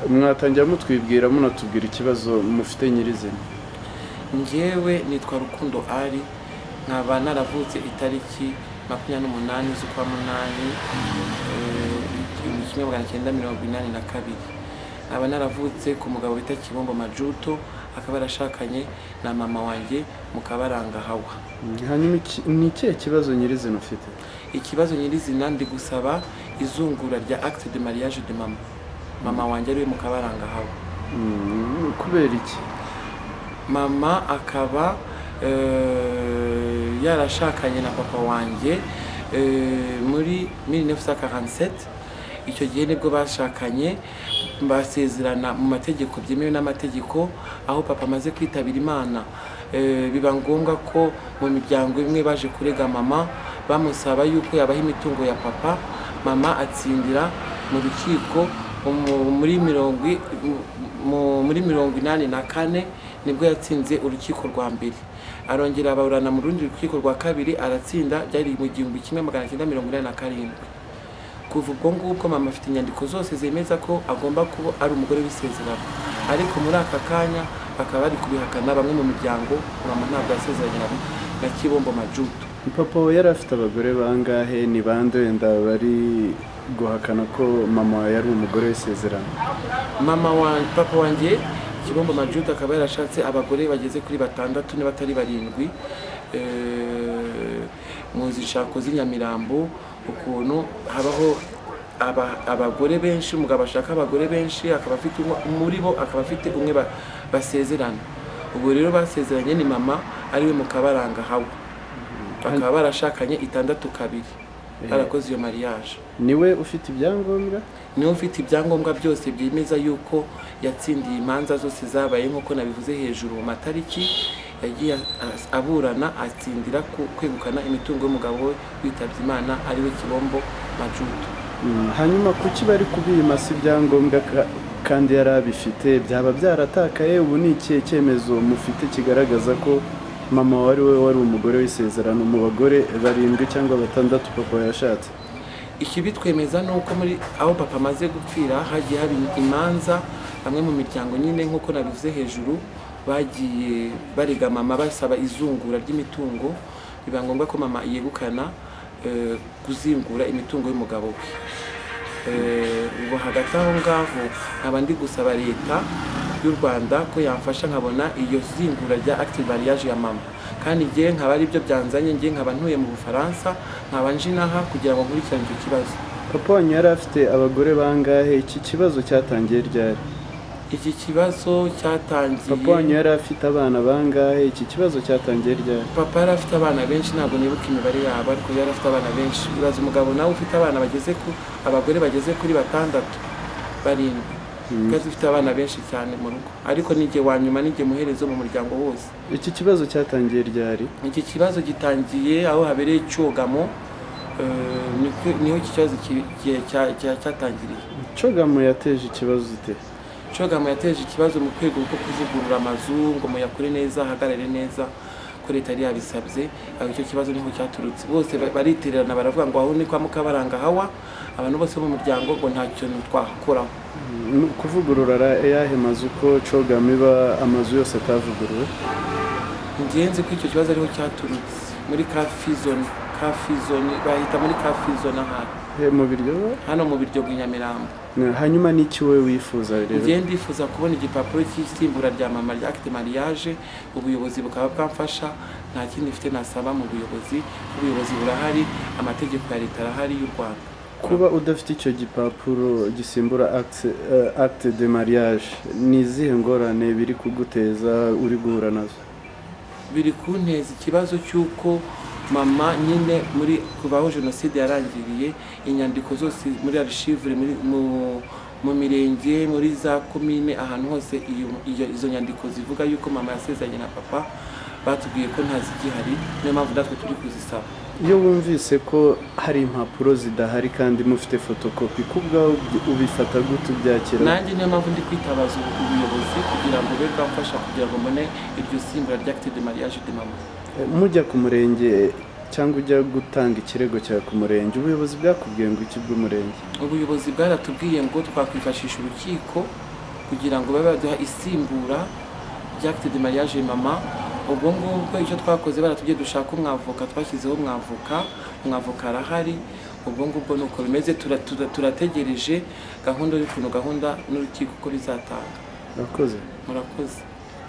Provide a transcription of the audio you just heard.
mwatangira mutwibwira munatubwira ikibazo mufite nyirizina. Njyewe nitwa Rukundo Ari, nkaba naravutse itariki 28 z'ukwa munani 1982. Nkaba naravutse ku mugabo bita Kibombo Majuto, akaba yarashakanye na mama wanjye mu Kabaranga Hawa. Hanyuma ni ikihe kibazo nyirizina ufite? Ikibazo nyirizina ndi gusaba izungura rya acte de mariage de mama wanjye ari we mu Kabaranga Hawa. Kubera iki? Mama akaba yarashakanye na papa wanjye muri 1947. Icyo gihe nibwo bashakanye, basezerana mu mategeko byemewe n'amategeko. Aho papa amaze kwitabira Imana, biba ngombwa ko mu miryango imwe baje kurega mama bamusaba yuko yabaha imitungo ya papa. Mama atsindira mu rukiko muri 1984 nibwo yatsinze urukiko rwa mbere. Arongera aburana mu rundi rukiko rwa kabiri aratsinda, byari mu 1987. Kuva ubwo ngubwo mama afite inyandiko zose zemeza ko agomba kuba ari umugore w'isezerano, ariko muri aka kanya bakaba bari kubihakana bamwe mu miryango. Mama ntabwo yasezeranye na Kibombo Majuto. Papa we yari afite abagore bangahe? Ni bande wenda bari guhakana ko mama yari umugore w'isezerano? Papa wanjye Kibombo Majuto akaba yarashatse abagore bageze kuri 6 niba atari 7. Mu zishako z'inyamirambo ukuntu habaho abagore benshi, umugabo ashaka abagore benshi, akaba afite muri bo akaba afite umwe basezerana. Ubwo rero basezeranye ni mama ari we mu Kabaranga Hawa, bakaba barashakanye 6 barakoze iyo mariage. Niwe ufite ibyangombwa? Niwe ufite ibyangombwa byose byemeza yuko yatsindiye imanza zose zabaye, nk'uko nabivuze hejuru. Mu matariki yagiye aburana atsindira kwegukana imitungo y'umugabo we witabye Imana ari we Kibombo Majuto. Hanyuma kuki bari kubima si ibyangombwa kandi yari abifite? Byaba byaratakaye? Ubu ni ikihe cyemezo mufite kigaragaza ko mama wari umugore w'isezerano mu bagore 7 cyangwa 6 papa yashatse? Ikibitwemeza nuko muri aho papa amaze gupfira hagiye haba imanza. Bamwe mu miryango nyine nk'uko nabivuze hejuru bagiye barega mama basaba izungura ry'imitungo. Biba ngombwa ko mama yegukana kuzingura imitungo y'umugabo we. Ubu hagati aho ngaho nkaba ndi gusaba leta y'u Rwanda ko yamfasha nkabona iyo zingura rya acte de mariage ya mama, kandi ngiye nkaba ari byo byanzanye. Ngiye nkaba ntuye mu Bufaransa, nkaba nje inaha kugira ngo nkurikirane icyo kibazo. Papa wanyu yari afite abagore bangahe? Iki kibazo cyatangiye ryari? Iki kibazo cyatangiye, papa wanyu yari afite abana bangahe? Iki kibazo cyatangiye ryari? Papa yari afite abana benshi, ntabwo nibuka imibare yabo, ariko yari afite abana benshi. Bibaza umugabo nawe ufite abana abagore bageze kuri 6, 7. Kazi ufite abana benshi cyane mu rugo, ariko nige wanyuma nige muherezo mu muryango wose. Iki kibazo cyatangiye ryari? Iki kibazo gitangiye aho habereye cyogamo. Niho iki kibazo cyatangiriye. Cyogamo yateje ikibazo ite? Cyogamo yateje ikibazo mu kwego ko kuvugurura amazu ngo muyakore neza, hagarare neza ko leta yari yabisabye. Aho icyo kibazo niho cyaturutse. Bose baritererana baravuga ngo aho ni kwa Mukabaranga Hawa, abantu bose mu muryango ngo nta kintu twakoraho. Kuvugurura yahe mazu ko Cyogamo iba amazu yose atavuguruwe? Ngenzi ko icyo kibazo ariho cyaturutse muri Kafizone bahita muri Kafizone mu biryo hano mu biryo bw'inyamirambo. Hanyuma n'iki we wifuza rero? Ngiye ndifuza kubona igipapuro cy'isimbura rya mama rya acte mariage. Ubuyobozi bukaba bwamfasha, nta kindi mfite nasaba mu buyobozi. Ubuyobozi burahari, amategeko ya leta arahari y'u Rwanda. Kuba udafite icyo gipapuro gisimbura acte de mariage, ni izihe ngorane biri kuguteza uri guhura nazo? Biri kunteza ikibazo cy'uko mama nyine muri kuvaho jenoside yarangiriye, inyandiko zose muri archive mu mirenge, muri za komine, ahantu hose izo nyandiko zivuga yuko mama yasezeranye na papa batubwiye ko ntazigihari. Niyo mpamvu natwe turi kuzisaba. Iyo wumvise ko hari impapuro zidahari kandi mufite fotokopi, kubwaho ubifata gute, ubyakira? Nanjye niyo mpamvu ndi kwitabaza ubuyobozi kugira ngo be bwamfasha kugira ngo mbone iryo simbura rya acte de mariage de mama. Mujya ku murenge cyangwa ujya gutanga ikirego cyawe ku murenge, ubuyobozi bwakubwiye ngo iki bw'umurenge? Ubuyobozi bwaratubwiye ngo twakwifashisha urukiko kugira ngo babe baduha isimbura ry'acte de mariage mama. Ubwo ngubwo icyo twakoze baratubwiye dushaka umwavoka, twashyizeho umwavoka arahari. Ubwo ngubwo nuko bimeze, turategereje gahunda y'ukuntu gahunda n'urukiko ko bizatanga. Murakoze. Murakoze.